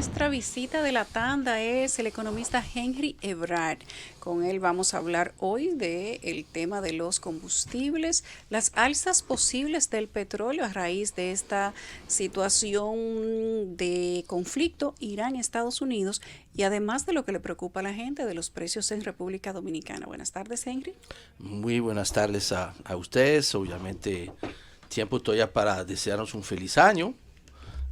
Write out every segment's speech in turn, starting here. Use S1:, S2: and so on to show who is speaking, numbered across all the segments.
S1: nuestra visita de la tanda es el economista Henry Ebrard. Con él vamos a hablar hoy del tema de los combustibles, las alzas posibles del petróleo a raíz de esta situación de conflicto Irán-Estados Unidos y además de lo que le preocupa a la gente de los precios en República Dominicana. Buenas tardes, Henry.
S2: Muy buenas tardes a ustedes. Obviamente, tiempo todavía para desearnos un feliz año,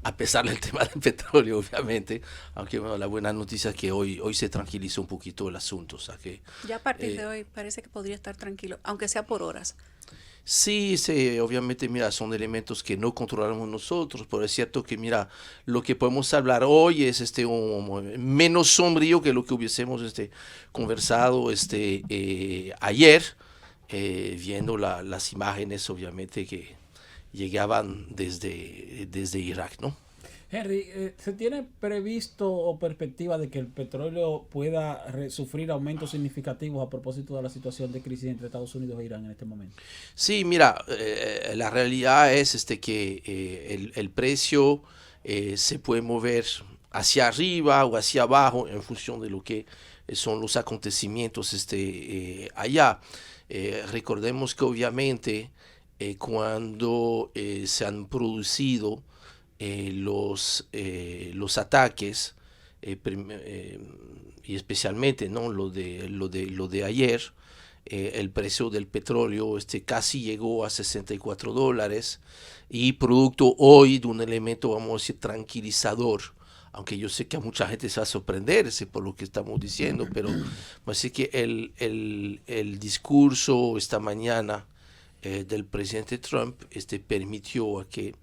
S2: a pesar del tema del petróleo, obviamente. Aunque bueno, la buena noticia es que hoy se tranquilizó un poquito el asunto. O sea que,
S1: Ya a partir de
S2: eh,
S1: hoy parece que podría estar tranquilo, aunque sea por horas.
S2: sí, obviamente, mira, son elementos que no controlamos nosotros, pero es cierto que, mira, lo que podemos hablar hoy es menos sombrío que lo que hubiésemos conversado ayer, viendo las imágenes, obviamente, que llegaban desde Irak, ¿no?
S3: Henry, ¿se tiene previsto o perspectiva de que el petróleo pueda sufrir aumentos significativos a propósito de la situación de crisis entre Estados Unidos e Irán en este momento?
S2: Sí, mira, la realidad es que el precio se puede mover hacia arriba o hacia abajo en función de lo que son los acontecimientos allá. Recordemos que obviamente cuando se han producido los ataques, y especialmente ¿no? Lo de ayer, el precio del petróleo casi llegó a $64 y producto hoy de un elemento, vamos a decir, tranquilizador, aunque yo sé que a mucha gente se va a sorprender por lo que estamos diciendo, pero así que el discurso esta mañana del presidente Trump permitió a que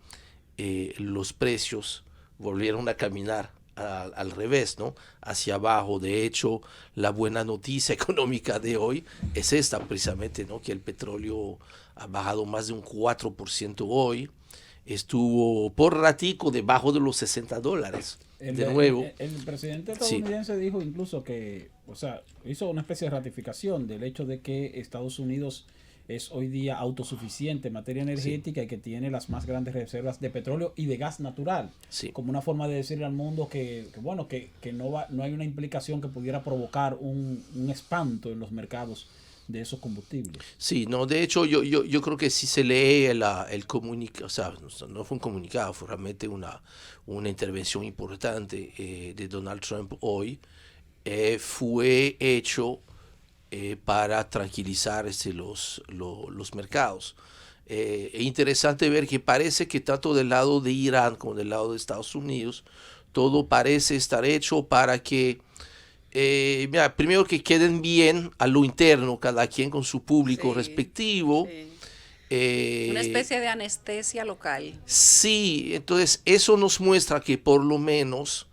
S2: los precios volvieron a caminar al revés, ¿no? Hacia abajo. De hecho, la buena noticia económica de hoy es esta precisamente, ¿no? Que el petróleo ha bajado más de un 4% hoy. Estuvo por ratico debajo de los $60.
S3: El,
S2: De
S3: el,
S2: nuevo,
S3: el presidente
S2: sí,
S3: estadounidense dijo incluso que, o sea, hizo una especie de ratificación del hecho de que Estados Unidos es hoy día autosuficiente en materia
S2: sí,
S3: energética y que tiene las más grandes reservas de petróleo y de gas natural,
S2: sí.
S3: como una forma de decirle al mundo que no hay una implicación que pudiera provocar un espanto en los mercados de esos combustibles.
S2: Sí, no, de hecho yo creo que si se lee el comunicado, o sea, no fue un comunicado, fue realmente una intervención importante de Donald Trump hoy, fue hecho para tranquilizar los mercados. Es interesante ver que parece que tanto del lado de Irán como del lado de Estados Unidos, todo parece estar hecho para que mira, primero que queden bien a lo interno, cada quien con su público
S1: Sí,
S2: respectivo.
S1: sí. Una
S2: Eh,
S1: especie de anestesia local.
S2: sí, entonces eso nos muestra que por lo menos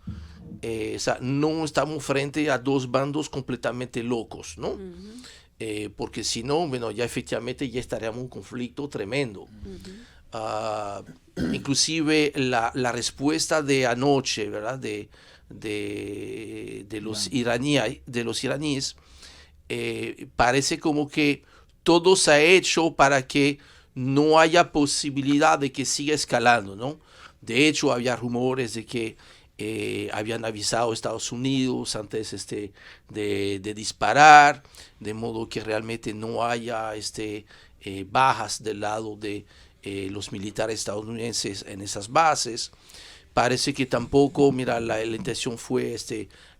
S2: o sea, no estamos frente a dos bandos completamente locos, ¿no?
S1: Ujú,
S2: Porque si no, bueno, ya efectivamente ya estaríamos en un conflicto tremendo.
S1: ujú.
S2: Uh, Inclusive la respuesta de anoche, ¿verdad? De los
S3: Irán.
S2: iraníes, parece como que todo se ha hecho para que no haya posibilidad de que siga escalando, ¿no? De hecho, había rumores de que habían avisado a Estados Unidos antes de disparar, de modo que realmente no haya bajas del lado de los militares estadounidenses en esas bases. Parece que tampoco, mira, la intención fue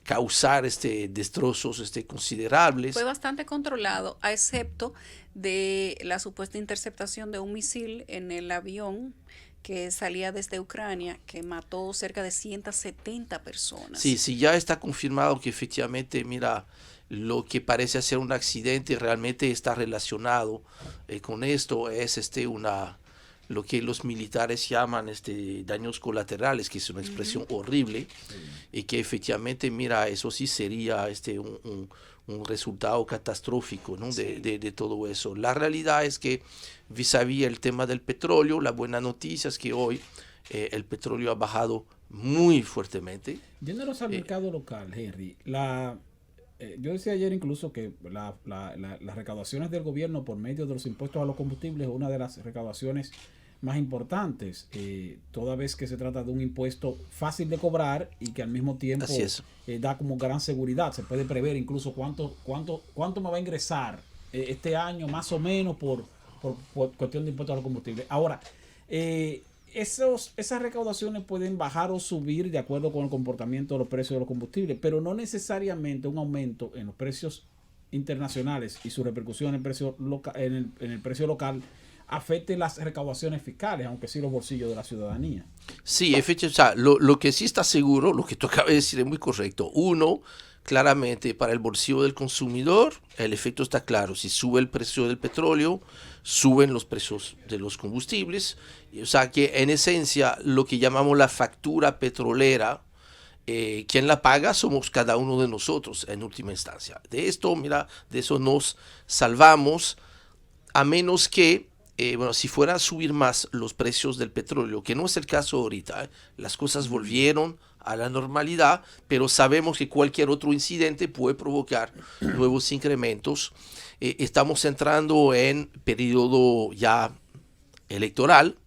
S2: causar destrozos
S1: Fue
S2: considerables.
S1: bastante controlado, a excepto de la supuesta interceptación de un misil en el avión que salía desde Ucrania, que mató cerca de 170
S2: Sí,
S1: personas.
S2: sí, ya está confirmado que efectivamente, mira, lo que parece ser un accidente realmente está relacionado con esto, es lo que los militares llaman daños colaterales, que es una
S1: Ujú.
S2: expresión horrible,
S3: Sí.
S2: y que efectivamente, mira, eso sí sería un resultado catastrófico, ¿no?
S1: Sí.
S2: De todo eso. La realidad es que vis a vis el tema del petróleo, la buena noticia es que hoy el petróleo ha bajado muy fuertemente.
S3: Yéndonos al
S2: Eh,
S3: mercado local, Henry, yo decía ayer incluso que las recaudaciones del gobierno por medio de los impuestos a los combustibles es una de las recaudaciones más importantes, toda vez que se trata de un impuesto fácil de cobrar y que al mismo tiempo da como gran seguridad. Se puede prever incluso cuánto me va a ingresar este año más o menos por cuestión de impuestos a los combustibles. Ahora, esas recaudaciones pueden bajar o subir de acuerdo con el comportamiento de los precios de los combustibles, pero no necesariamente un aumento en los precios internacionales y su repercusión en el precio local afecte las recaudaciones fiscales, aunque sí los bolsillos de la ciudadanía.
S2: Sí, efectivamente, o sea, lo que sí está seguro, lo que tú acabas de decir es muy correcto. Uno, claramente, para el bolsillo del consumidor, el efecto está claro. Si sube el precio del petróleo, suben los precios de los combustibles. O sea que, en esencia, lo que llamamos la factura petrolera, quien la paga somos cada uno de nosotros, en última instancia. De esto, mira, de eso nos salvamos, a menos que si fuera a subir más los precios del petróleo, que no es el caso ahorita, las cosas volvieron a la normalidad, pero sabemos que cualquier otro incidente puede provocar nuevos incrementos. Estamos entrando en periodo ya electoral,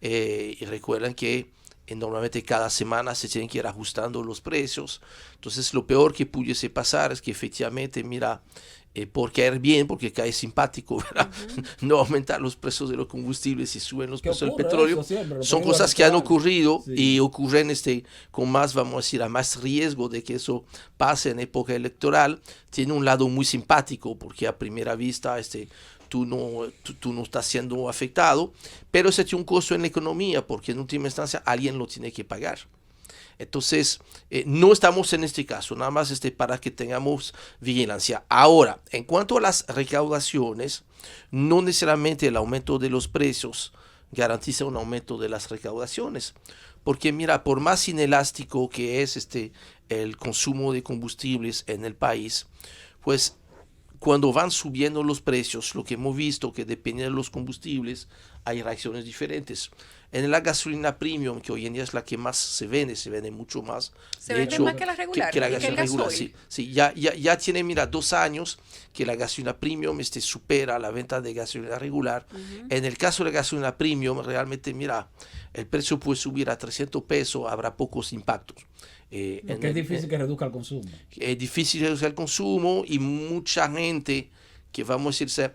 S2: y recuerden que normalmente cada semana se tienen que ir ajustando los precios. Entonces lo peor que pudiese pasar es que efectivamente, mira, por caer bien, porque cae simpático, ¿verdad? No aumentar los precios de los combustibles y suben los precios del petróleo. Son cosas que han ocurrido y ocurren con más, vamos a decir, a más riesgo de que eso pase en época electoral. Tiene un lado muy simpático porque a primera vista tú no estás siendo afectado, pero ese tiene un costo en la economía porque en última instancia alguien lo tiene que pagar. Entonces, no estamos en este caso, nada más para que tengamos vigilancia. Ahora, en cuanto a las recaudaciones, no necesariamente el aumento de los precios garantiza un aumento de las recaudaciones, porque mira, por más inelástico que es el consumo de combustibles en el país, pues cuando van subiendo los precios, lo que hemos visto que depende de los combustibles, hay reacciones diferentes. En la gasolina premium, que hoy en día es la que más se vende mucho más.
S1: Se vende más que la regular.
S2: Que la gasolina regular, sí, ya tiene, mira, 2 años que la gasolina premium supera la venta de gasolina regular. En el caso de la gasolina premium, realmente, mira, el precio puede subir a 300 pesos, habrá pocos impactos.
S3: Porque es difícil que reduzca el consumo.
S2: Es difícil reducir el consumo y mucha gente que, vamos a decir,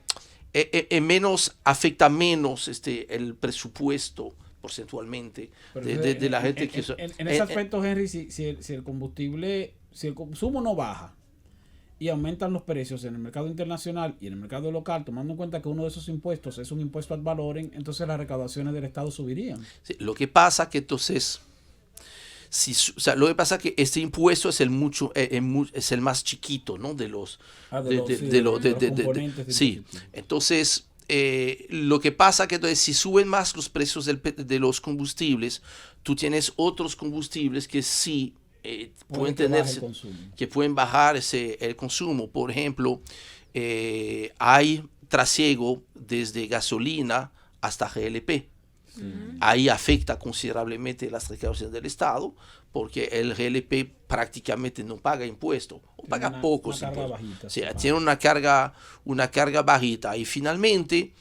S2: afecta menos el presupuesto porcentualmente de la gente que...
S3: En ese aspecto, Henry, si el combustible, si el consumo no baja y aumentan los precios en el mercado internacional y en el mercado local, tomando en cuenta que uno de esos impuestos es un impuesto ad valorem, entonces las recaudaciones del Estado subirían.
S2: Sí, lo que pasa que entonces... lo que pasa es que este impuesto es el más chiquito, ¿no? De los componentes. Sí, entonces lo que pasa es que entonces, si suben más los precios de los combustibles, tú tienes otros combustibles que sí pueden bajar el consumo. Por ejemplo, hay trasiego desde gasolina hasta GLP. Ahí afecta considerablemente las recaudaciones del Estado, porque el GLP prácticamente no paga impuestos, o paga pocos impuestos. Tiene una carga bajita. Y finalmente,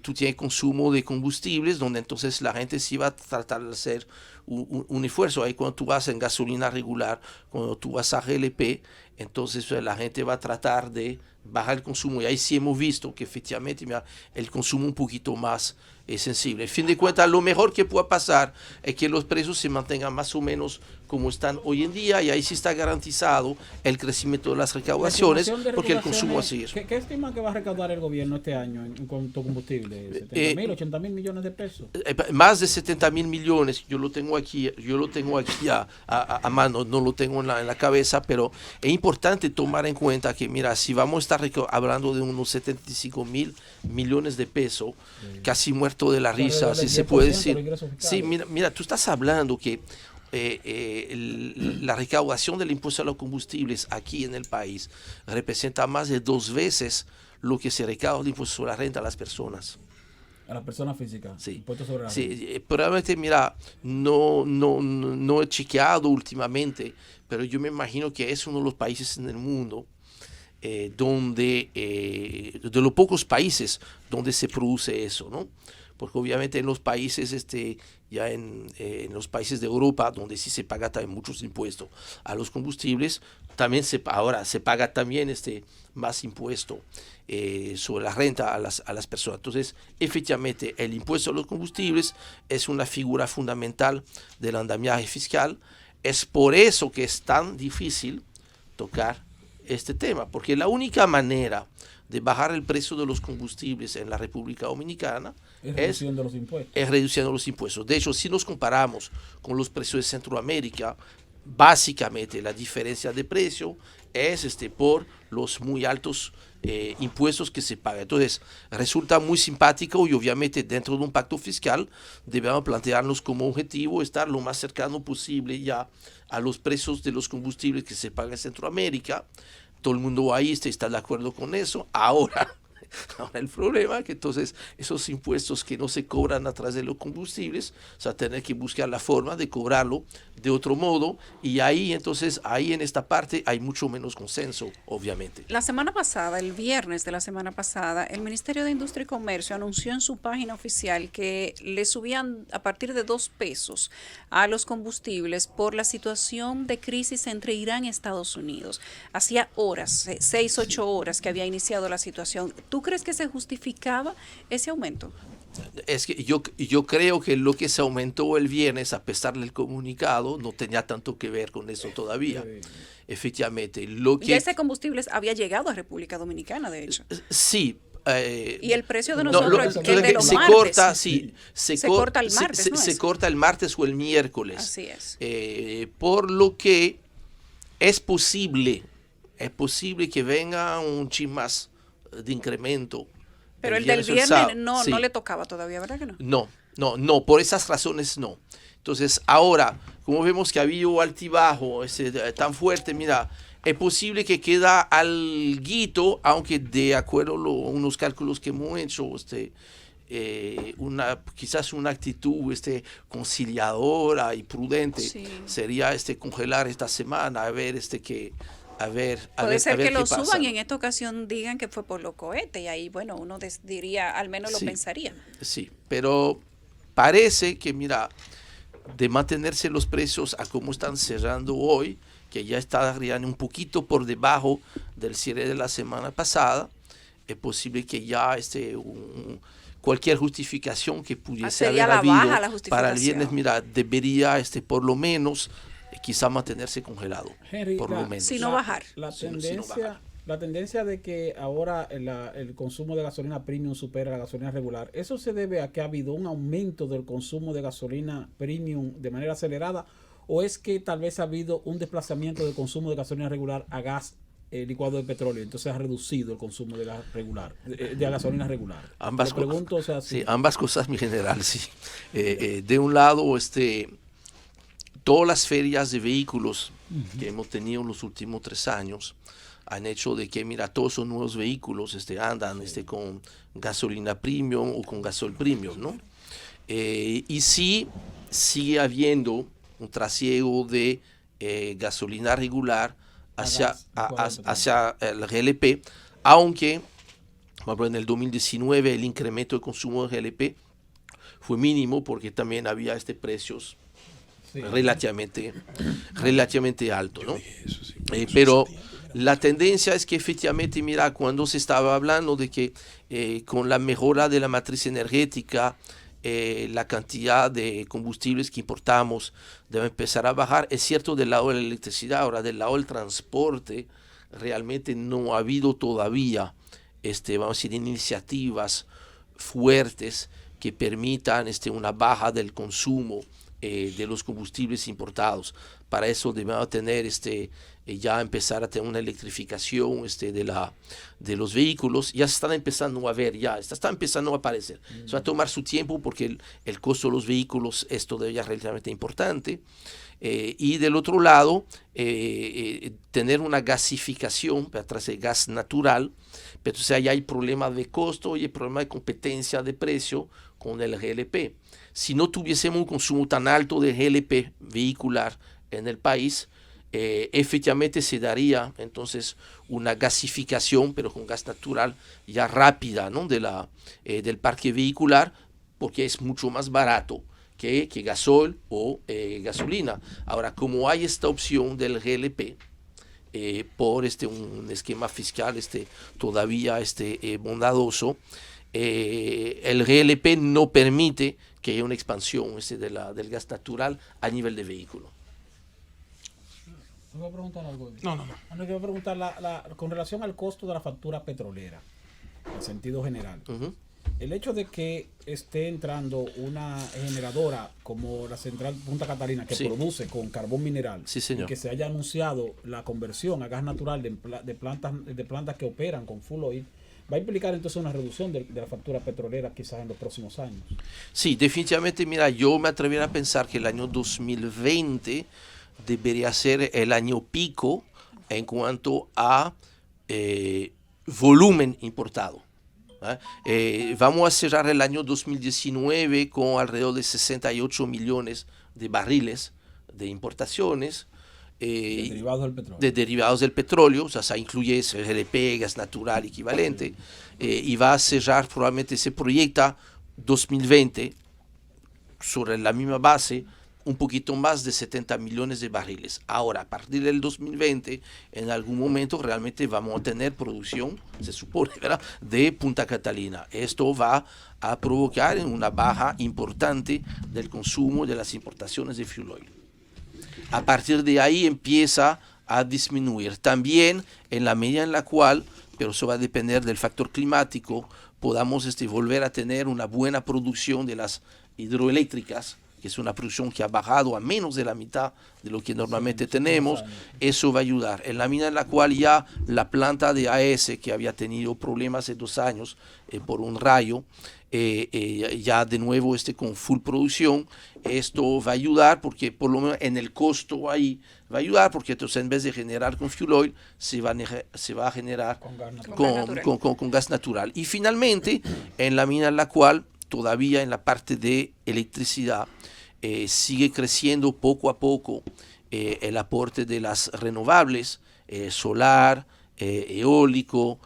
S2: tú tienes consumo de combustibles, donde entonces la gente sí va a tratar de hacer un esfuerzo. Ahí cuando tú vas en gasolina regular, cuando tú vas a GLP, entonces la gente va a tratar de bajar el consumo. Y ahí sí hemos visto que efectivamente, mira, el consumo un poquito más sensible. En fin de cuentas, lo mejor que pueda pasar es que los precios se mantengan más o menos como están hoy en día, y ahí sí está garantizado el crecimiento de las recaudaciones, porque el consumo va a seguir.
S3: ¿Qué estima que va a recaudar el gobierno este año en cuanto a combustible? ¿70.000, 80.000 millones de pesos?
S2: Más de 70.000 millones. Yo lo tengo aquí a mano, no lo tengo en la cabeza, pero es importante tomar en cuenta que, mira, si vamos a estar hablando de unos 75.000 millones de pesos, casi muerto de la risa, si se puede decir. Sí, mira, tú estás hablando que la recaudación del impuesto a los combustibles aquí en el país representa más de 2 veces lo que se recauda del impuesto sobre la renta a las personas.
S3: A las personas físicas.
S2: Sí.
S3: Impuesto sobre la renta.
S2: Sí, probablemente, mira, no he chequeado últimamente, pero yo me imagino que es uno de los países en el mundo de los pocos países donde se produce eso, ¿no? porque obviamente en los países, en los países de Europa, donde sí se paga también muchos impuestos a los combustibles, también ahora se paga también más impuesto sobre la renta a las personas. Entonces, efectivamente, el impuesto a los combustibles es una figura fundamental del andamiaje fiscal. Es por eso que es tan difícil tocar este tema, porque la única manera de bajar el precio de los combustibles en la República Dominicana
S3: es reduciendo los impuestos.
S2: Es reduciendo los impuestos. De hecho, si nos comparamos con los precios de Centroamérica, básicamente la diferencia de precio es por los muy altos impuestos que se pagan. Entonces, resulta muy simpático y obviamente dentro de un pacto fiscal debemos plantearnos como objetivo estar lo más cercano posible ya a los precios de los combustibles que se pagan en Centroamérica. Todo el mundo ahí está de acuerdo con eso. Ahora el problema es que entonces esos impuestos que no se cobran a través de los combustibles, o sea, tener que buscar la forma de cobrarlo de otro modo, y ahí entonces, ahí en esta parte hay mucho menos consenso, obviamente.
S1: La semana pasada, el viernes de la semana pasada, el Ministerio de Industria y Comercio anunció en su página oficial que le subían a partir de 2 pesos a los combustibles por la situación de crisis entre Irán y Estados Unidos. Hacía horas, 6, 8 horas que había iniciado la situación. ¿Tú crees que se justificaba ese aumento?
S2: Es que yo creo que lo que se aumentó el viernes, a pesar del comunicado, no tenía tanto que ver con eso todavía. Efectivamente.
S1: Y ese combustible había llegado a República Dominicana, de hecho.
S2: Sí.
S1: Y el precio de nosotros, el de los
S2: se
S1: martes.
S2: Corta, sí, se
S1: corta el martes, ¿no es?
S2: Se corta el martes o el miércoles.
S1: Así es.
S2: Por lo que es posible que venga un chin más de incremento.
S1: Pero el del viernes no le tocaba todavía, ¿verdad que no?
S2: No, por esas razones no. Entonces, ahora, como vemos que ha habido altibajo tan fuerte, mira, es posible que queda alguito, aunque de acuerdo a unos cálculos que hemos hecho, quizás una actitud conciliadora y prudente sería congelar esta semana, a ver
S1: Puede ser que lo
S2: pasa.
S1: suban y en esta ocasión digan que fue por los cohetes, y ahí, bueno, uno diría, al menos lo pensaría.
S2: Sí, pero parece que, mira, de mantenerse los precios a como están cerrando hoy, que ya estarían un poquito por debajo del cierre de la semana pasada, es posible que ya cualquier justificación que pudiese haber habido para el viernes, mira, debería por lo menos quizá mantenerse congelado,
S3: Henry,
S2: por lo menos.
S1: Si no bajar.
S3: La tendencia de que ahora el consumo de gasolina premium supera la gasolina regular, ¿eso se debe a que ha habido un aumento del consumo de gasolina premium de manera acelerada, o es que tal vez ha habido un desplazamiento del consumo de gasolina regular a gas licuado de petróleo, entonces ha reducido el consumo de gas regular, de gasolina regular?
S2: Ambas
S3: cosas.
S2: Sí, ambas cosas, mi general, sí. De un lado, todas las ferias de vehículos que hemos tenido en los últimos 3 años han hecho de que, mira, todos esos nuevos vehículos andan con gasolina premium o con gasol premium, ¿no? Y sí, sigue habiendo un trasiego de gasolina regular hacia el GLP, aunque, por ejemplo, en el 2019 el incremento de consumo de GLP fue mínimo porque también había precios relativamente alto, ¿no? Pero la tendencia es que efectivamente, mira, cuando se estaba hablando de que con la mejora de la matriz energética, la cantidad de combustibles que importamos debe empezar a bajar, es cierto del lado de la electricidad. Ahora, del lado del transporte, realmente no ha habido todavía, vamos a decir, iniciativas fuertes que permitan una baja del consumo de los combustibles importados. Para eso debemos tener ya empezar a tener una electrificación de los vehículos. Ya se están empezando a ver, está empezando a aparecer. Eso va a tomar su tiempo porque el costo de los vehículos es todavía relativamente importante. Y del otro lado, tener una gasificación a través de gas natural, pero entonces ahí hay problema de costo y hay problema de competencia de precio con el GLP. Si no tuviésemos un consumo tan alto de GLP vehicular en el país, efectivamente se daría entonces una gasificación, pero con gas natural ya rápida, ¿no? del parque vehicular, porque es mucho más barato que gasol o gasolina. Ahora, como hay esta opción del GLP, por un esquema fiscal todavía bondadoso, el GLP no permite que haya una expansión del gas natural a nivel de vehículo.
S3: ¿Me voy a preguntar algo?
S4: No.
S3: No, quiero preguntar con relación al costo de la factura petrolera, en sentido general. El hecho de que esté entrando una generadora como la central Punta Catalina, que produce con carbón mineral,
S2: señor,
S3: y que se haya anunciado la conversión a gas natural de plantas que operan con full oil, ¿va a implicar entonces una reducción de la factura petrolera quizás en los próximos años?
S2: Sí, definitivamente. Mira, yo me atrevería a pensar que el año 2020 debería ser el año pico en cuanto a volumen importado. Vamos a cerrar el año 2019 con alrededor de 68 millones de barriles de importaciones. De derivados del petróleo, o sea, se incluye GLP, gas natural equivalente, y va a cerrar, probablemente se proyecta 2020 sobre la misma base, un poquito más de 70 millones de barriles. Ahora, a partir del 2020, en algún momento realmente vamos a tener producción, se supone, ¿verdad?, de Punta Catalina. Esto va a provocar una baja importante del consumo de las importaciones de fuel oil. A partir de ahí empieza a disminuir. También en la medida en la cual, pero eso va a depender del factor climático, podamos volver a tener una buena producción de las hidroeléctricas, que es una producción que ha bajado a menos de la mitad de lo que normalmente tenemos. Eso va a ayudar. En la medida en la cual ya la planta de AES, que había tenido problemas hace 2 años por un rayo, ya de nuevo con full producción, esto va a ayudar, porque por lo menos en el costo ahí va a ayudar, porque entonces en vez de generar con fuel oil, se va a generar con gas natural. Y finalmente, en la medida en la cual todavía en la parte de electricidad sigue creciendo poco a poco el aporte de las renovables, solar, eólico,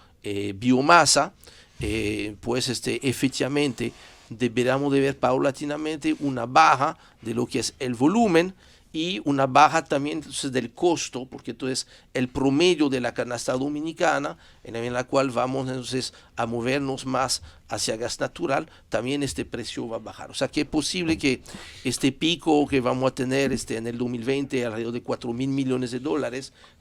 S2: biomasa, pues efectivamente deberíamos de ver paulatinamente una baja de lo que es el volumen y una baja también entonces del costo, porque entonces el promedio de la canasta dominicana, en la cual vamos entonces a movernos más hacia gas natural, también este precio va a bajar. O sea que es posible que este pico que vamos a tener en el 2020 alrededor de $4,000 millones,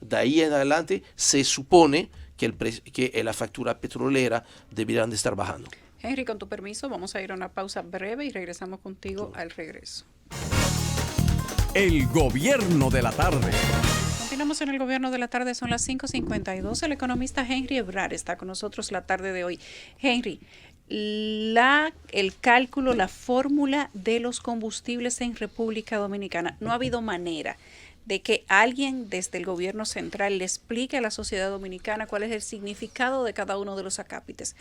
S2: de ahí en adelante se supone que la factura petrolera deberían de estar bajando.
S1: Henry, con tu permiso, vamos a ir a una pausa breve y regresamos contigo al regreso.
S5: El gobierno de la tarde.
S1: Continuamos en el gobierno de la tarde, son las 5:52. El economista Henry Ebrard está con nosotros la tarde de hoy. Henry, el cálculo, la fórmula de los combustibles en República Dominicana, no ha habido manera de que alguien desde el gobierno central le explique a la sociedad dominicana cuál es el significado de cada uno de los acápites.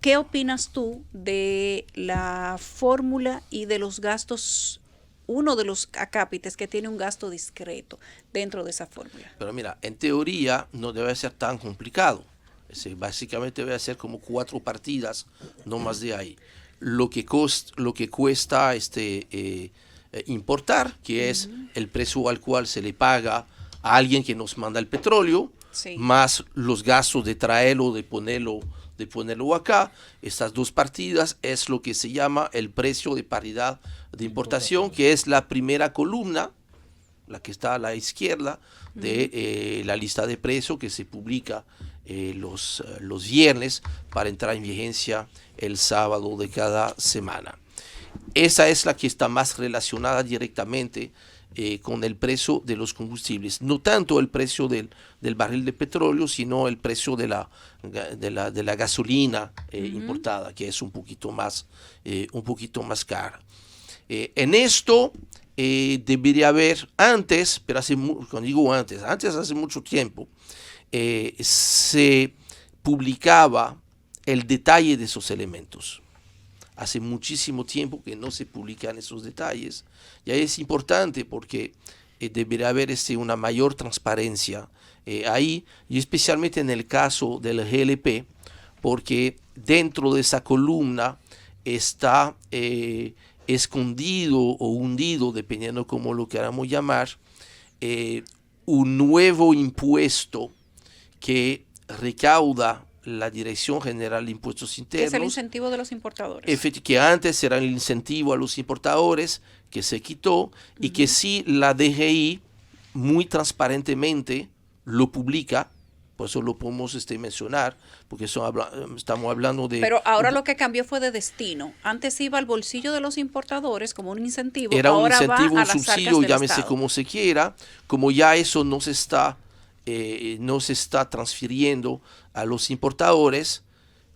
S1: ¿Qué opinas tú de la fórmula y de los gastos, uno de los acápites que tiene un gasto discreto dentro de esa fórmula?
S2: Pero mira, en teoría no debe ser tan complicado. Básicamente debe ser como 4 partidas, no más de ahí. Lo que cuesta importar, que es el precio al cual se le paga a alguien que nos manda el petróleo, más los gastos de traerlo, de ponerlo acá. Estas 2 partidas es lo que se llama el precio de paridad de importación, que es la primera columna, la que está a la izquierda de la lista de precios que se publica los viernes para entrar en vigencia el sábado de cada semana. Esa es la que está más relacionada directamente con el precio de los combustibles, no tanto el precio del barril de petróleo, sino el precio de la gasolina importada, que es un poquito más cara. En esto debería haber antes, pero cuando digo antes hace mucho tiempo, se publicaba el detalle de esos elementos. Hace muchísimo tiempo que no se publican esos detalles. Y ahí es importante porque debería haber una mayor transparencia ahí, y especialmente en el caso del GLP, porque dentro de esa columna está escondido o hundido, dependiendo cómo lo queramos llamar, un nuevo impuesto que recauda la Dirección General de Impuestos Internos.
S1: Es el incentivo de los importadores.
S2: Que antes era el incentivo a los importadores, que se quitó, y que sí la DGI muy transparentemente lo publica. Por eso lo podemos mencionar, porque estamos hablando de...
S1: Pero ahora lo que cambió fue de destino. Antes iba al bolsillo de los importadores como un incentivo.
S2: Era un
S1: ahora
S2: incentivo,
S1: va a
S2: un
S1: las
S2: subsidio,
S1: arcas del
S2: llámese
S1: Estado.
S2: como se quiera. Como ya eso no se está transfiriendo a los importadores,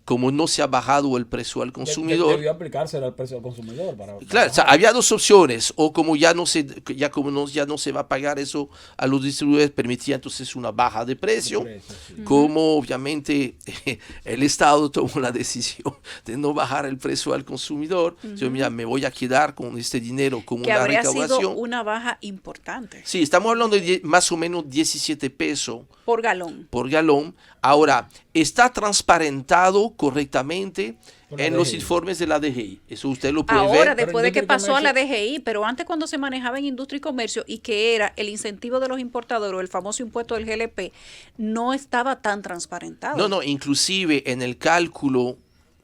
S2: como no se ha bajado el precio al consumidor.
S3: Debió aplicarse al precio al consumidor.
S2: Claro, o sea, había dos opciones, o como ya no se va a pagar eso a los distribuidores, permitía entonces una baja de precio,
S3: Sí.
S2: como obviamente el Estado tomó la decisión de no bajar el precio al consumidor. Yo, mira, me voy a quedar con este dinero como
S1: Que
S2: una
S1: habría
S2: recaudación.
S1: sido una baja importante.
S2: Sí, estamos hablando de más o menos 17 pesos
S1: Por galón.
S2: por galón. Ahora, está transparentado correctamente
S3: Por la
S2: en los
S3: DGI.
S2: informes de la DGI. Eso usted lo puede
S1: Ahora,
S2: ver.
S1: después de que
S3: Industria y
S1: pasó a la
S3: Comercio-
S1: DGI, pero antes cuando se manejaba en industria y comercio y que era el incentivo de los importadores, o el famoso impuesto del GLP, no estaba tan transparentado.
S2: No, inclusive en el cálculo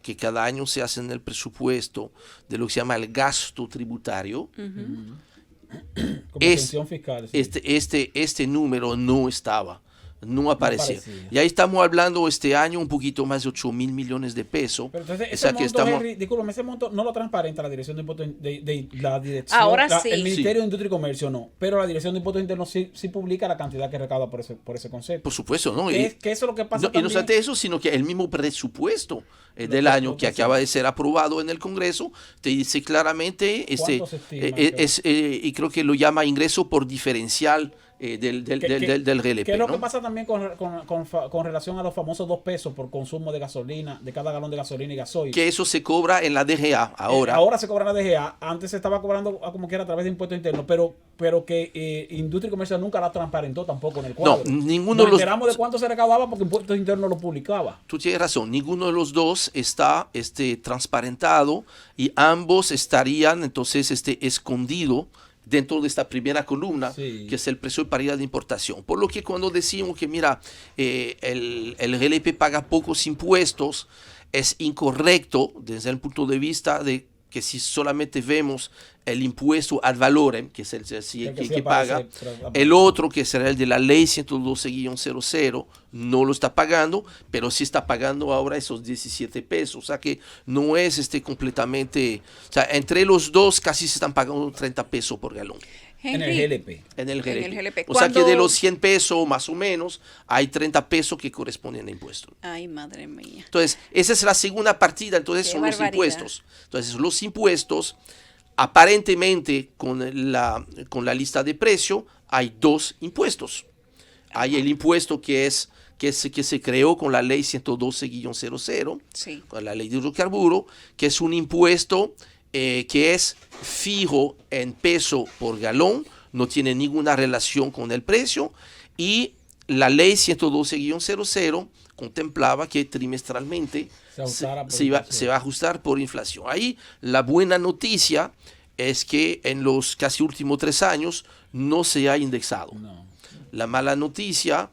S2: que cada año se hace en el presupuesto de lo que se llama el gasto tributario,
S3: Como exención fiscal. Sí.
S2: este número no estaba, no aparecía.
S3: aparecía.
S2: Y ahí estamos hablando este año un poquito más de 8.000 millones de pesos.
S3: Pero entonces,
S2: O
S3: ese
S2: sea que
S3: monto,
S2: estamos...
S3: Henry, discúlpame, ese monto no lo transparenta la Dirección de Impuestos la dirección,
S1: Ahora sí.
S3: El Ministerio
S2: Sí.
S3: de Industria y Comercio no, pero la Dirección de Impuestos Internos sí publica la cantidad que recauda por ese concepto.
S2: Por supuesto, ¿no?
S3: Que eso es lo que pasa
S2: Y no
S3: también.
S2: solamente eso, sino que el mismo presupuesto del
S3: que-
S2: año
S3: lo
S2: que
S3: que
S2: acaba
S3: sí.
S2: de ser aprobado en el Congreso te dice claramente,
S3: ¿Cuánto se estima que
S2: y creo que lo llama ingreso por diferencial del GLP.
S3: ¿Qué es lo que
S2: ¿no?
S3: pasa también con relación a los famosos 2 pesos por consumo de gasolina, de cada galón de gasolina y gasoil?
S2: Que eso se cobra en la DGA ahora.
S3: Ahora se cobra la DGA, antes se estaba cobrando como quiera a través de impuestos internos, pero que Industria y Comercio nunca la transparentó tampoco en el cuadro.
S2: ninguno
S3: Nos
S2: de los-
S3: enteramos de cuánto se recaudaba porque impuestos internos lo publicaba.
S2: Tú tienes razón, ninguno de los dos está transparentado y ambos estarían entonces escondido dentro de esta primera columna,
S3: Sí.
S2: que es el precio de paridad de importación. Por lo que cuando decimos que, mira, el GLP paga pocos impuestos, es incorrecto desde el punto de vista de que si solamente vemos el impuesto ad valorem, que es el
S3: que
S2: que
S3: sí
S2: paga,
S3: aparece,
S2: el otro, que será el de la ley 112-00, no lo está pagando, pero sí está pagando ahora esos 17 pesos. O sea que no es completamente... O sea, entre los dos casi se están pagando 30 pesos por galón.
S3: En el
S1: Henry,
S3: GLP.
S2: En el GLP.
S1: En el GLP.
S2: O sea que
S1: Cuando-
S2: de los 100 pesos más o menos, hay 30 pesos que corresponden a impuestos.
S1: Ay, madre mía.
S2: Entonces, esa es la segunda partida, entonces
S1: Qué
S2: son los
S1: barbaridad.
S2: impuestos. Entonces, los impuestos, aparentemente con la lista de precio, hay dos impuestos. Hay el impuesto que se creó con la ley 112-00,
S1: Sí.
S2: con la ley de hidrocarburo, que es un impuesto que es fijo en peso por galón, no tiene ninguna relación con el precio, y la ley 112-00 contemplaba que trimestralmente
S3: Se ajustara por
S2: se va
S3: inflación.
S2: a ajustar por inflación. Ahí la buena noticia es que en los casi últimos 3 años no se ha indexado.
S3: No.
S2: La mala noticia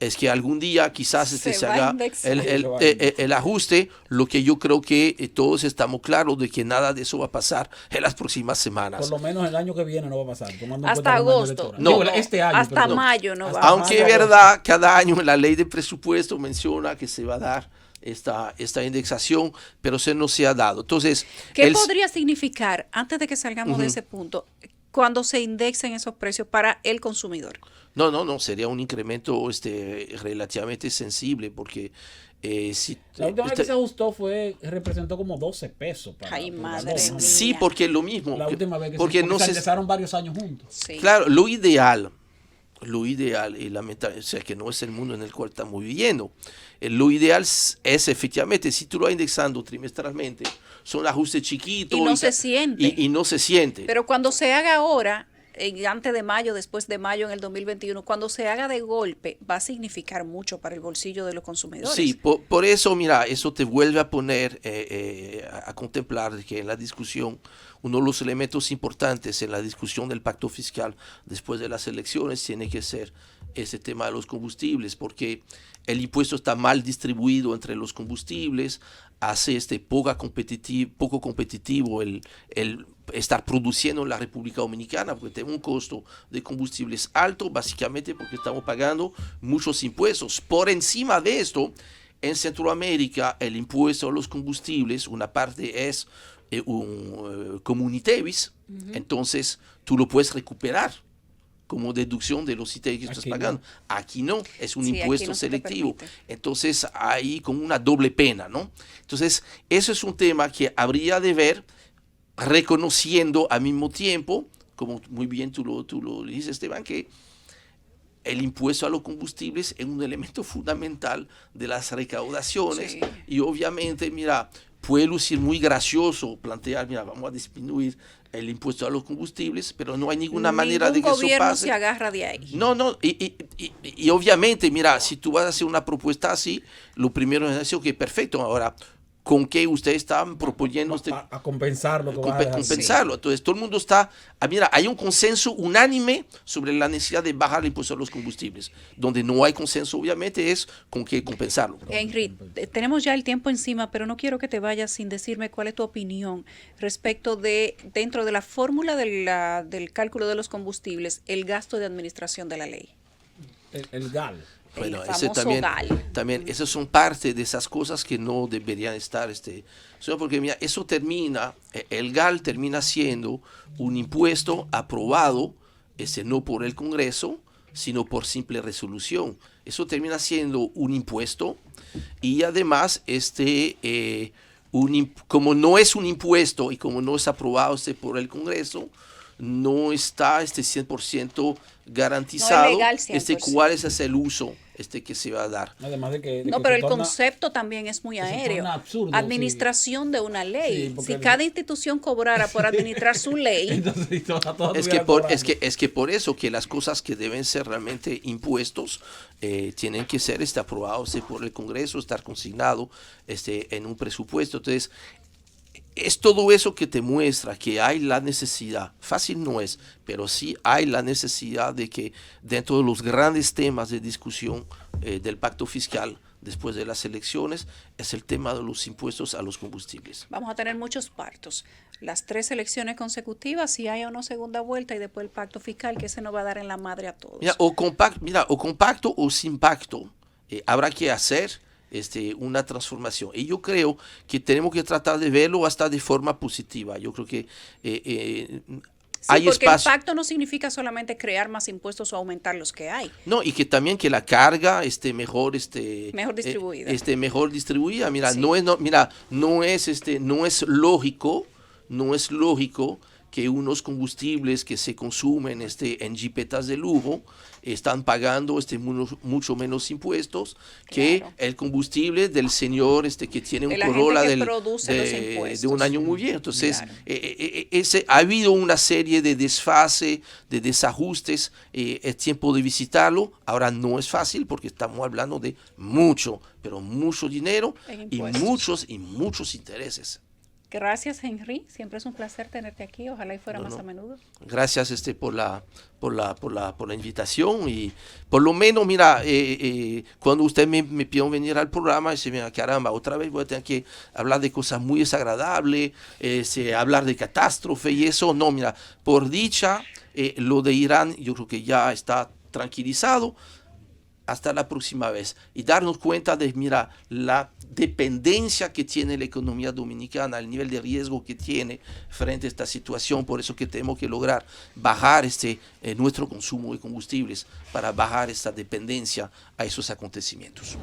S2: es que algún día quizás
S1: Se va a
S2: haga
S1: indexar.
S2: el ajuste, lo que yo creo que todos estamos claros de que nada de eso va a pasar en las próximas semanas.
S3: Por lo menos el año que viene no va a pasar. tomando en
S1: Hasta
S3: cuenta que es un año
S1: agosto.
S3: electoral.
S2: No.
S3: Digo, este año.
S1: Hasta
S3: perdón.
S1: mayo no va.
S3: Hasta
S2: Aunque es
S3: mayo.
S2: verdad, cada año en la ley de presupuesto menciona que se va a dar esta indexación, pero se no se ha dado. Entonces,
S1: ¿Qué
S2: el-
S1: podría significar, antes de que salgamos de ese punto, cuando se indexen esos precios para el consumidor?
S2: No, sería un incremento relativamente sensible porque si...
S3: La última vez que se ajustó representó como 12 pesos.
S1: Ay,
S3: por
S1: madre
S3: galón, ¿no?
S1: mía.
S2: Sí, porque es lo mismo.
S3: La última vez que
S2: porque
S3: se,
S2: no
S3: se
S2: se...
S3: indexaron varios años juntos.
S1: Sí.
S2: Claro, lo ideal y lamentable, o sea, que no es el mundo en el cual estamos viviendo. Lo ideal es efectivamente, si tú lo vas indexando trimestralmente, son ajustes chiquitos.
S1: Y no se siente.
S2: Y no se siente.
S1: Pero cuando se haga ahora, antes de mayo, después de mayo en el 2021, cuando se haga de golpe, va a significar mucho para el bolsillo de los consumidores.
S2: Sí, por eso, mira, eso te vuelve a poner a contemplar que en la discusión, uno de los elementos importantes en la discusión del pacto fiscal después de las elecciones tiene que ser ese tema de los combustibles, porque el impuesto está mal distribuido entre los combustibles, hace poco competitivo el estar produciendo en la República Dominicana, porque tenemos un costo de combustibles alto, básicamente porque estamos pagando muchos impuestos. Por encima de esto, en Centroamérica, el impuesto a los combustibles, una parte es un como un ITEVIS, entonces tú lo puedes recuperar como deducción de los ITEVIS que estás pagando. Aquí no, es un impuesto
S1: no
S2: selectivo. Entonces hay como una doble pena, ¿no? Entonces, eso es un tema que habría de ver, reconociendo al mismo tiempo, como muy bien tú lo dices, Esteban, que el impuesto a los combustibles es un elemento fundamental de las recaudaciones.
S1: Sí.
S2: Y obviamente, mira, puede lucir muy gracioso plantear, mira, vamos a disminuir el impuesto a los combustibles, pero no hay ninguna manera de que eso
S1: gobierno
S2: pase.
S1: se agarra de ahí.
S2: No, y obviamente, mira, si tú vas a hacer una propuesta así, lo primero es decir, ok, perfecto, ahora, ¿con qué ustedes están proponiendo?
S3: A compensarlo.
S2: Compensarlo. Entonces, todo el mundo está, mira, hay un consenso unánime sobre la necesidad de bajar el impuesto a los combustibles. Donde no hay consenso, obviamente, es con qué compensarlo.
S1: Henry, tenemos ya el tiempo encima, pero no quiero que te vayas sin decirme cuál es tu opinión respecto de, dentro de la fórmula del cálculo de los combustibles, el gasto de administración de la ley.
S3: El GAL.
S2: Bueno,
S1: El
S2: ese
S1: famoso
S2: también, esas son parte de esas cosas que no deberían estar, porque mira, eso termina, el GAL termina siendo un impuesto aprobado, no por el Congreso, sino por simple resolución. Eso termina siendo un impuesto y además, como no es un impuesto y como no es aprobado por el Congreso, no está 100% garantizado
S1: no es legal 100%.
S2: Cuál es el uso que se va a dar.
S3: Además de que
S1: pero el concepto también es muy aéreo.
S3: Absurdo,
S1: administración de una ley.
S3: Sí,
S1: si cada institución cobrara por administrar su ley.
S3: Entonces,
S2: es que por eso que las cosas que deben ser realmente impuestos tienen que ser aprobados por el Congreso, estar consignado en un presupuesto. Entonces, es todo eso que te muestra que hay la necesidad, fácil no es, pero sí hay la necesidad de que dentro de los grandes temas de discusión del pacto fiscal después de las elecciones es el tema de los impuestos a los combustibles.
S1: Vamos a tener muchos partos. Las 3 elecciones consecutivas, si hay o no segunda vuelta, y después el pacto fiscal, que ese nos va a dar en la madre a todos.
S2: O con pacto o sin pacto, habrá que hacer una transformación. Y yo creo que tenemos que tratar de verlo hasta de forma positiva. Yo creo que hay
S1: porque
S2: espacio.
S1: el pacto no significa solamente crear más impuestos o aumentar los que hay.
S2: No, y que también que la carga esté mejor
S1: distribuida.
S2: Mejor distribuida. Mira,
S1: Sí.
S2: no es lógico que unos combustibles que se consumen en jipetas de lujo están pagando mucho menos impuestos que el combustible del señor que tiene un Corolla de un año muy bien. Entonces,
S1: Claro.
S2: ha habido una serie de desfase, de desajustes, es tiempo de visitarlo. Ahora no es fácil porque estamos hablando de mucho, pero mucho dinero y muchos intereses.
S1: Gracias, Henry. Siempre es un placer tenerte aquí. Ojalá y fuera más a menudo.
S2: Gracias por la invitación y por lo menos, mira, cuando usted me pidió venir al programa, dice, mira, caramba, otra vez voy a tener que hablar de cosas muy desagradables, hablar de catástrofe y eso. No, mira, por dicha, lo de Irán yo creo que ya está tranquilizado. Hasta la próxima vez y darnos cuenta de, mira, la dependencia que tiene la economía dominicana, el nivel de riesgo que tiene frente a esta situación. Por eso que tenemos que lograr bajar nuestro consumo de combustibles para bajar esta dependencia a esos acontecimientos.